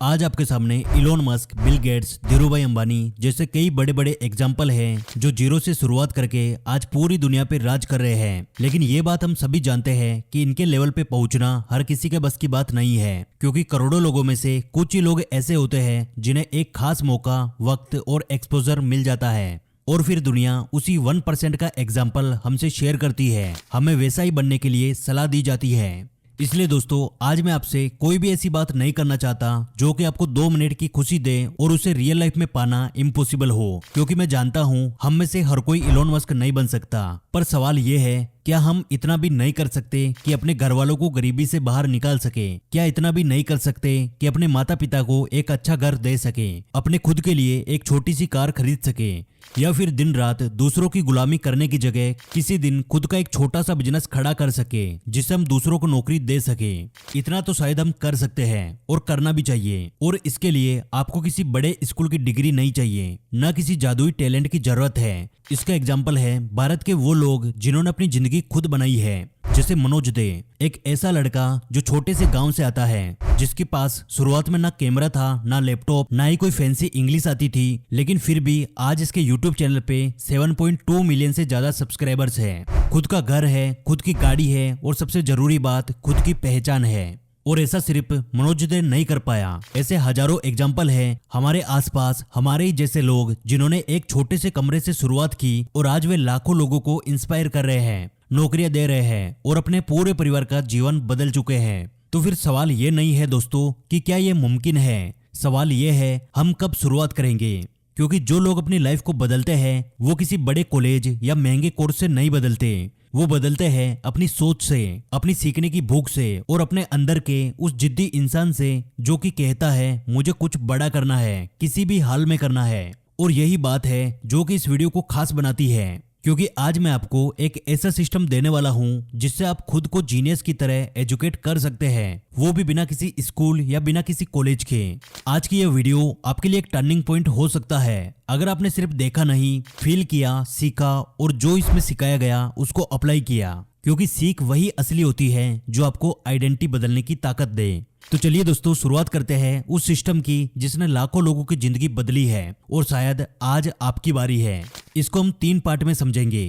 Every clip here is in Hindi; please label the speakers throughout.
Speaker 1: आज आपके सामने Elon Musk, Bill Gates, Dhirubhai Ambani जैसे कई बड़े बड़े एग्जाम्पल हैं जो जीरो से शुरुआत करके आज पूरी दुनिया पे राज कर रहे हैं। लेकिन ये बात हम सभी जानते हैं कि इनके लेवल पे पहुंचना हर किसी के बस की बात नहीं है, क्योंकि करोड़ों लोगों में से कुछ ही लोग ऐसे होते हैं जिन्हें एक खास मौका, वक्त और एक्सपोजर मिल जाता है और फिर दुनिया उसी 1% का एग्जाम्पल हमसे शेयर करती है। हमें वैसा ही बनने के लिए सलाह दी जाती है। इसलिए दोस्तों, आज मैं आपसे कोई भी ऐसी बात नहीं करना चाहता जो कि आपको 2 मिनट की खुशी दे और उसे रियल लाइफ में पाना इम्पॉसिबल हो, क्योंकि मैं जानता हूँ हम में से हर कोई इलोन मस्क नहीं बन सकता। पर सवाल ये है, क्या हम इतना भी नहीं कर सकते कि अपने घर वालों को गरीबी से बाहर निकाल सके? क्या इतना भी नहीं कर सकते कि अपने माता पिता को एक अच्छा घर दे सके, अपने खुद के लिए एक छोटी सी कार खरीद सके, या फिर दिन रात दूसरों की गुलामी करने की जगह किसी दिन खुद का एक छोटा सा बिजनेस खड़ा कर सके जिससे हम दूसरों को नौकरी दे सके? इतना तो शायद हम कर सकते हैं और करना भी चाहिए। और इसके लिए आपको किसी बड़े स्कूल की डिग्री नहीं चाहिए, न किसी जादुई टैलेंट की जरूरत है। इसका एग्जाम्पल है भारत के वो लोग जिन्होंने अपनी जिंदगी खुद बनाई है, जैसे मनोज दे, एक ऐसा लड़का जो छोटे से गांव से आता है, जिसके पास शुरुआत में ना कैमरा था, ना लैपटॉप, ना ही कोई फैंसी इंग्लिश आती थी, लेकिन फिर भी आज इसके यूट्यूब चैनल पे 7.2 मिलियन से ज्यादा सब्सक्राइबर्स है। खुद का घर है, खुद की गाड़ी है और सबसे जरूरी बात, खुद की पहचान है। और ऐसा सिर्फ मनोज दे नहीं कर पाया, ऐसे हजारों एग्जाम्पल हैं हमारे आसपास, हमारे ही जैसे लोग जिन्होंने एक छोटे से कमरे से शुरुआत की और आज वे लाखों लोगों को इंस्पायर कर रहे हैं, नौकरियां दे रहे हैं और अपने पूरे परिवार का जीवन बदल चुके हैं। तो फिर सवाल ये नहीं है दोस्तों कि क्या ये मुमकिन है, सवाल ये है हम कब शुरुआत करेंगे। क्योंकि जो लोग अपनी लाइफ को बदलते हैं वो किसी बड़े कॉलेज या महंगे कोर्स से नहीं बदलते, वो बदलते हैं अपनी सोच से, अपनी सीखने की भूख से और अपने अंदर के उस जिद्दी इंसान से जो कि कहता है मुझे कुछ बड़ा करना है, किसी भी हाल में करना है। और यही बात है जो कि इस वीडियो को खास बनाती है, क्योंकि आज मैं आपको एक ऐसा सिस्टम देने वाला हूं जिससे आप खुद को जीनियस की तरह एजुकेट कर सकते हैं, वो भी बिना किसी स्कूल या बिना किसी कॉलेज के। आज की यह वीडियो आपके लिए एक टर्निंग पॉइंट हो सकता है अगर आपने सिर्फ देखा नहीं, फील किया, सीखा और जो इसमें सिखाया गया उसको अप्लाई किया, क्योंकि सीख वही असली होती है जो आपको आइडेंटिटी बदलने की ताकत दे। तो चलिए दोस्तों, शुरुआत करते हैं उस सिस्टम की जिसने लाखों लोगों की जिंदगी बदली है और शायद आज आपकी बारी है। इसको हम 3 पार्ट में समझेंगे।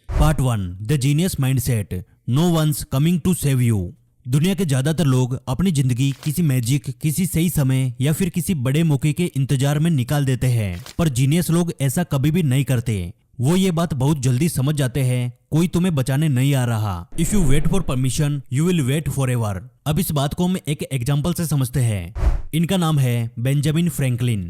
Speaker 1: Part 1, the genius mindset, no one's coming to save you. दुनिया के ज्यादातर लोग अपनी जिंदगी किसी मैजिक, किसी सही समय या फिर किसी बड़े मौके के इंतजार में निकाल देते हैं, पर जीनियस लोग ऐसा कभी भी नहीं करते। वो ये बात बहुत जल्दी समझ जाते हैं, कोई तुम्हें बचाने नहीं आ रहा। If you wait for permission you will wait forever. अब इस बात को हम एक एग्जाम्पल से समझते हैं। इनका नाम है बेंजामिन फ्रैंकलिन।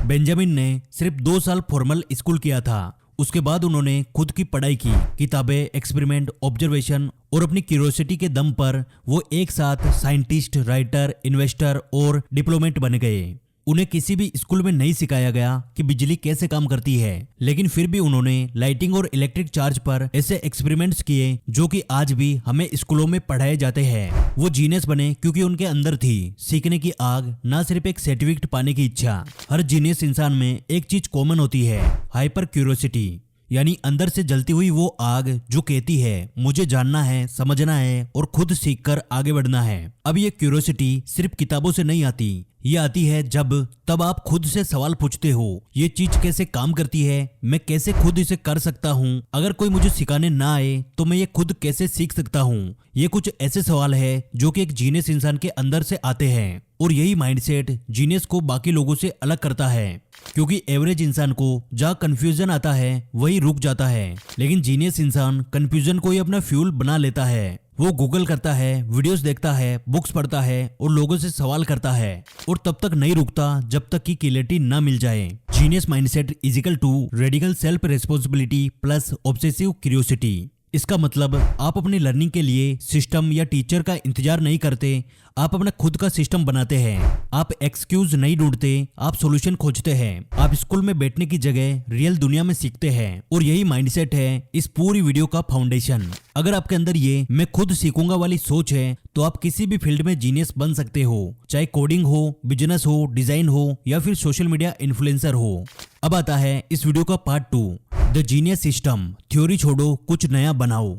Speaker 1: बेंजामिन ने सिर्फ 2 साल फॉर्मल स्कूल किया था। उसके बाद उन्होंने खुद की पढ़ाई की, किताबें, एक्सपेरिमेंट, ऑब्जर्वेशन और अपनी क्यूरियोसिटी के दम पर वो एक साथ साइंटिस्ट, राइटर, इन्वेस्टर और डिप्लोमेट बन गए। उन्हें किसी भी स्कूल में नहीं सिखाया गया कि बिजली कैसे काम करती है, लेकिन फिर भी उन्होंने लाइटिंग और इलेक्ट्रिक चार्ज पर ऐसे एक्सपेरिमेंट्स किए जो कि आज भी हमें स्कूलों में पढ़ाए जाते हैं। वो जीनियस बने क्योंकि उनके अंदर थी सीखने की आग, ना सिर्फ एक सर्टिफिकेट पाने की इच्छा। हर जीनियस इंसान में एक चीज कॉमन होती है, हाइपर क्यूरियोसिटी, यानी अंदर से जलती हुई वो आग जो कहती है मुझे जानना है, समझना है और खुद सीखकर आगे बढ़ना है। अब ये क्यूरियोसिटी सिर्फ किताबों से नहीं आती, ये आती है तब आप खुद से सवाल पूछते हो, ये चीज कैसे काम करती है, मैं कैसे खुद इसे कर सकता हूँ, अगर कोई मुझे सिखाने ना आए तो मैं ये खुद कैसे सीख सकता हूँ। ये कुछ ऐसे सवाल है जो कि एक जीनियस इंसान के अंदर से आते हैं और यही माइंडसेट जीनियस को बाकी लोगों से अलग करता है, क्योंकि एवरेज इंसान को जहाँ कंफ्यूजन आता है वही रुक जाता है, लेकिन जीनियस इंसान कंफ्यूजन को ही अपना फ्यूल बना लेता है। वो गूगल करता है, वीडियोस देखता है, बुक्स पढ़ता है और लोगों से सवाल करता है और तब तक नहीं रुकता जब तक कि क्लैरिटी ना मिल जाए। Genius mindset is equal to radical self responsibility plus obsessive curiosity. इसका मतलब आप अपनी लर्निंग के लिए सिस्टम या टीचर का इंतजार नहीं करते, आप अपना खुद का सिस्टम बनाते हैं। आप एक्सक्यूज नहीं ढूंढते, आप सॉल्यूशन खोजते हैं। आप स्कूल में बैठने की जगह रियल दुनिया में सीखते हैं और यही माइंडसेट है इस पूरी वीडियो का फाउंडेशन। अगर आपके अंदर ये मैं खुद सीखूंगा वाली सोच है तो आप किसी भी फील्ड में जीनियस बन सकते हो, चाहे कोडिंग हो, बिजनेस हो, डिजाइन हो या फिर सोशल मीडिया इन्फ्लुएंसर हो। अब आता है इस वीडियो का part 2, the genius system, theory छोड़ो कुछ नया बनाओ।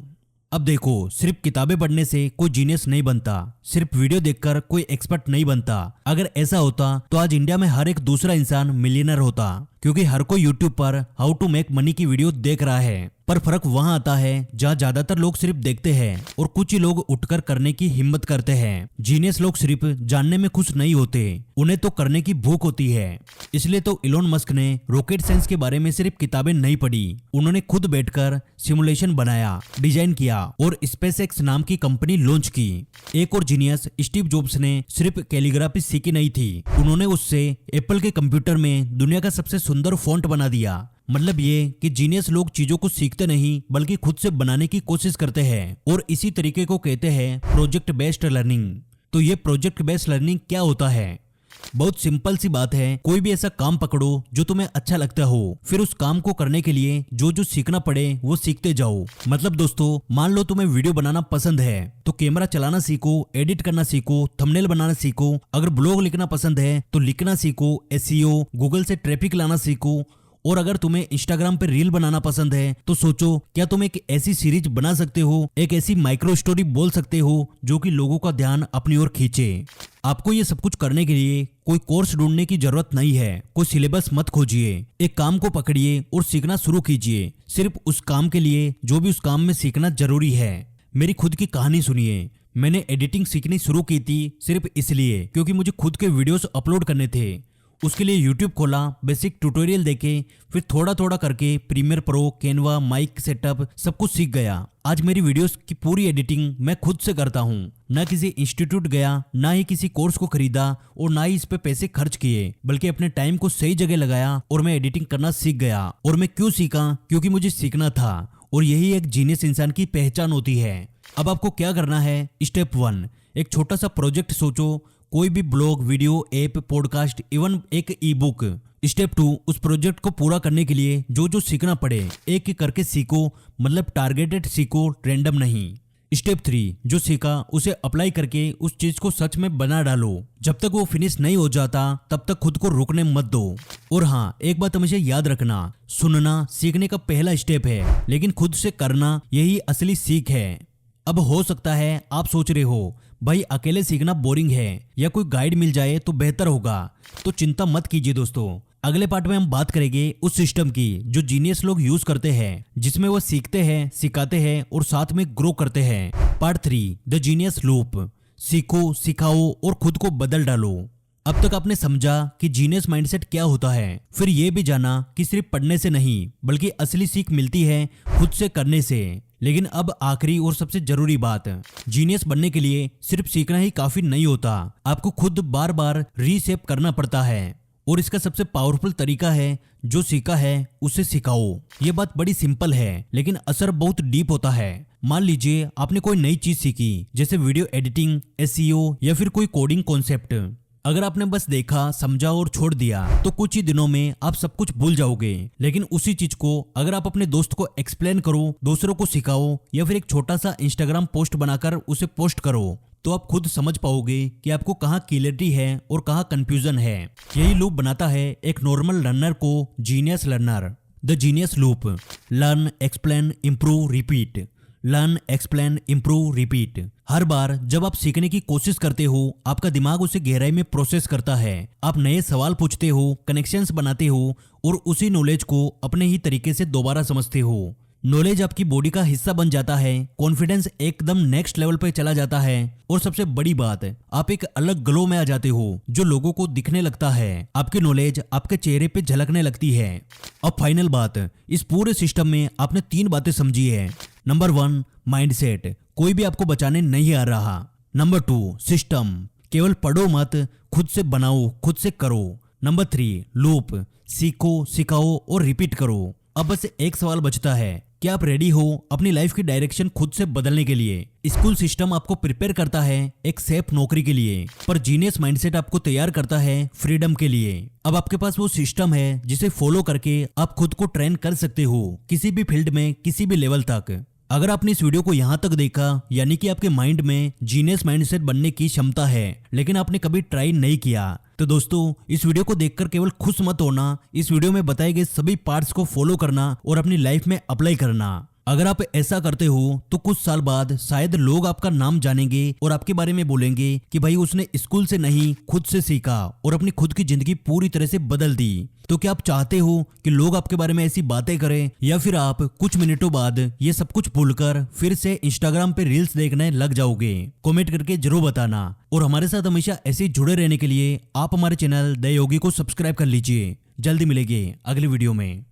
Speaker 1: अब देखो, सिर्फ किताबें पढ़ने से कोई जीनियस नहीं बनता, सिर्फ वीडियो देखकर कोई एक्सपर्ट नहीं बनता। अगर ऐसा होता तो आज इंडिया में हर एक दूसरा इंसान मिलियनर होता, क्योंकि हर कोई यूट्यूब पर हाउ टू मेक मनी की वीडियो देख रहा है। पर फर्क वहां आता है जहां ज्यादातर लोग सिर्फ देखते हैं और कुछ ही लोग उठकर करने की हिम्मत करते हैं। जीनियस लोग सिर्फ जानने में खुश नहीं होते, उन्हें तो करने की भूख होती है। इसलिए तो इलोन मस्क ने रॉकेट साइंस के बारे में सिर्फ किताबें नहीं पढ़ी, उन्होंने खुद बैठकर सिमुलेशन बनाया, डिजाइन किया और स्पेसएक्स नाम की कंपनी लॉन्च की। एक और जीनियस स्टीव जॉब्स ने सिर्फ कैलीग्राफी सीखी नहीं थी, उन्होंने उससे एप्पल के कंप्यूटर में दुनिया का सबसे सुंदर फॉन्ट बना दिया। मतलब ये कि जीनियस लोग चीजों को सीखते नहीं बल्कि खुद से बनाने की कोशिश करते हैं, और इसी तरीके को कहते हैं प्रोजेक्ट बेस्ड लर्निंग। तो ये प्रोजेक्ट बेस्ड लर्निंग क्या होता है? बहुत सिंपल सी बात है, कोई भी ऐसा काम पकड़ो जो तुम्हें अच्छा लगता हो, फिर उस काम को करने के लिए जो जो सीखना पड़े वो सीखते जाओ। मतलब दोस्तों, मान लो तुम्हें वीडियो बनाना पसंद है तो कैमरा चलाना सीखो, एडिट करना सीखो, थंबनेल बनाना सीखो। अगर ब्लॉग लिखना पसंद है तो लिखना सीखो, एसईओ, गूगल से ट्रैफिक लाना सीखो। और अगर तुम्हें इंस्टाग्राम पे रील बनाना पसंद है तो सोचो, क्या तुम एक ऐसी सीरीज बना सकते हो, एक ऐसी माइक्रो स्टोरी बोल सकते हो जो कि लोगों का ध्यान अपनी ओर खींचे। आपको ये सब कुछ करने के लिए कोई कोर्स ढूंढने की जरूरत नहीं है, कोई सिलेबस मत खोजिए, एक काम को पकड़िए और सीखना शुरू कीजिए, सिर्फ उस काम के लिए जो भी उस काम में सीखना जरूरी है। मेरी खुद की कहानी सुनिए। मैंने एडिटिंग सीखनी शुरू की थी सिर्फ इसलिए क्योंकि मुझे खुद के वीडियोस अपलोड करने थे। उसके लिए YouTube खोला, बेसिक ट्यूटोरियल देखे, फिर थोड़ा थोड़ा करके Premiere Pro, Canva, mic setup सब कुछ सीख गया। आज मेरी वीडियोस की पूरी एडिटिंग मैं खुद से करता हूँ। ना किसी इंस्टीट्यूट गया, ना ही किसी कोर्स को खरीदा और ना ही इस पे पैसे खर्च किए, बल्कि अपने टाइम को सही जगह लगाया और मैं एडिटिंग करना सीख गया। और मैं क्यों सीखा? क्योंकि मुझे सीखना था, और यही एक जीनियस इंसान की पहचान होती है। अब आपको क्या करना है? स्टेप 1, एक छोटा सा प्रोजेक्ट सोचो, कोई भी blog, video, app, podcast, even एक ई बुक। स्टेप 2, उस प्रोजेक्ट को पूरा करने के लिए जो जो सीखना पड़े एक एक करके सीखो, मतलब टारगेटेड सीखो, रैंडम नहीं। स्टेप 3, जो सीखा उसे अप्लाई करके उस चीज को सच में बना डालो। जब तक वो फिनिश नहीं हो जाता तब तक खुद को रुकने मत दो। और हाँ, एक बात हमेशा याद रखना, सुनना सीखने का पहला स्टेप है, लेकिन खुद से करना यही असली सीख है। अब हो सकता है आप सोच रहे हो, भाई अकेले सीखना बोरिंग है, या कोई गाइड मिल जाए तो बेहतर होगा। तो चिंता मत कीजिए दोस्तों, अगले पार्ट में हम बात करेंगे उस सिस्टम की जो जीनियस लोग यूज करते हैं, जिसमें वो सीखते हैं, सिखाते हैं और साथ में ग्रो करते हैं। Part 3, the genius loop. सीखो, सिखाओ और खुद को बदल डालो। अब तक आपने समझा कि जीनियस माइंडसेट क्या होता है, फिर ये भी जाना कि सिर्फ पढ़ने से नहीं बल्कि असली सीख मिलती है खुद से करने से। लेकिन अब आखिरी और सबसे जरूरी बात, जीनियस बनने के लिए सिर्फ सीखना ही काफी नहीं होता, आपको खुद बार बार रीसेप करना पड़ता है। और इसका सबसे पावरफुल तरीका है, जो सीखा है उसे सिखाओ। ये बात बड़ी सिंपल है लेकिन असर बहुत डीप होता है। मान लीजिए आपने कोई नई चीज सीखी, जैसे वीडियो एडिटिंग, एसईओ या फिर कोई कोडिंग कॉन्सेप्ट। अगर आपने बस देखा, समझा और छोड़ दिया तो कुछ ही दिनों में आप सब कुछ भूल जाओगे। लेकिन उसी चीज को अगर आप अपने दोस्त को एक्सप्लेन करो, दूसरों को सिखाओ, या फिर एक छोटा सा इंस्टाग्राम पोस्ट बनाकर उसे पोस्ट करो, तो आप खुद समझ पाओगे कि आपको कहाँ क्लियरिटी है और कहाँ कंफ्यूजन है। यही लूप बनाता है एक नॉर्मल लर्नर को genius learner. The genius loop: learn, explain, improve, repeat. Learn, explain, improve, repeat. हर बार जब आप सीखने की कोशिश करते हो, आपका दिमाग उसे गहराई में प्रोसेस करता है। आप नए सवाल पूछते हो, कनेक्शंस बनाते हो और उसी नॉलेज को अपने ही तरीके से दोबारा समझते हो। नॉलेज आपकी बॉडी का हिस्सा बन जाता है, कॉन्फिडेंस एकदम नेक्स्ट लेवल पे चला जाता है, और सबसे बड़ी बात, आप एक अलग ग्लो में आ जाते हो जो लोगों को दिखने लगता है। आपकी नॉलेज आपके चेहरे पे झलकने लगती है। अब फाइनल बात, इस पूरे सिस्टम में आपने 3 बातें समझी है। नंबर 1, माइंडसेट, कोई भी आपको बचाने नहीं आ रहा। नंबर 2, सिस्टम, केवल पढ़ो मत, खुद से बनाओ, खुद से करो। नंबर 3, लूप, सीखो, सिखाओ और रिपीट करो। अब बस एक सवाल बचता है, क्या आप रेडी हो अपनी लाइफ की डायरेक्शन खुद से बदलने के लिए? स्कूल सिस्टम आपको प्रिपेयर करता है एक सेफ नौकरी के लिए, पर जीनियस माइंडसेट आपको तैयार करता है फ्रीडम के लिए। अब आपके पास वो सिस्टम है जिसे फॉलो करके आप खुद को ट्रेन कर सकते हो किसी भी फील्ड में, किसी भी लेवल तक। अगर आपने इस वीडियो को यहाँ तक देखा, यानी कि आपके माइंड में जीनियस माइंडसेट बनने की क्षमता है, लेकिन आपने कभी ट्राई नहीं किया, तो दोस्तों इस वीडियो को देखकर केवल खुश मत होना, इस वीडियो में बताए गए सभी पार्ट्स को फॉलो करना और अपनी लाइफ में अप्लाई करना। अगर आप ऐसा करते हो तो कुछ साल बाद शायद लोग आपका नाम जानेंगे और आपके बारे में बोलेंगे कि भाई उसने स्कूल से नहीं खुद से सीखा और अपनी खुद की जिंदगी पूरी तरह से बदल दी। तो क्या आप चाहते हो कि लोग आपके बारे में ऐसी बातें करें, या फिर आप कुछ मिनटों बाद ये सब कुछ भूलकर फिर से इंस्टाग्राम पे रील्स देखने लग जाओगे? कमेंट करके जरूर बताना। और हमारे साथ हमेशा ऐसे ही जुड़े रहने के लिए आप हमारे चैनल द योगी को सब्सक्राइब कर लीजिए। जल्दी मिलेंगे अगली वीडियो में।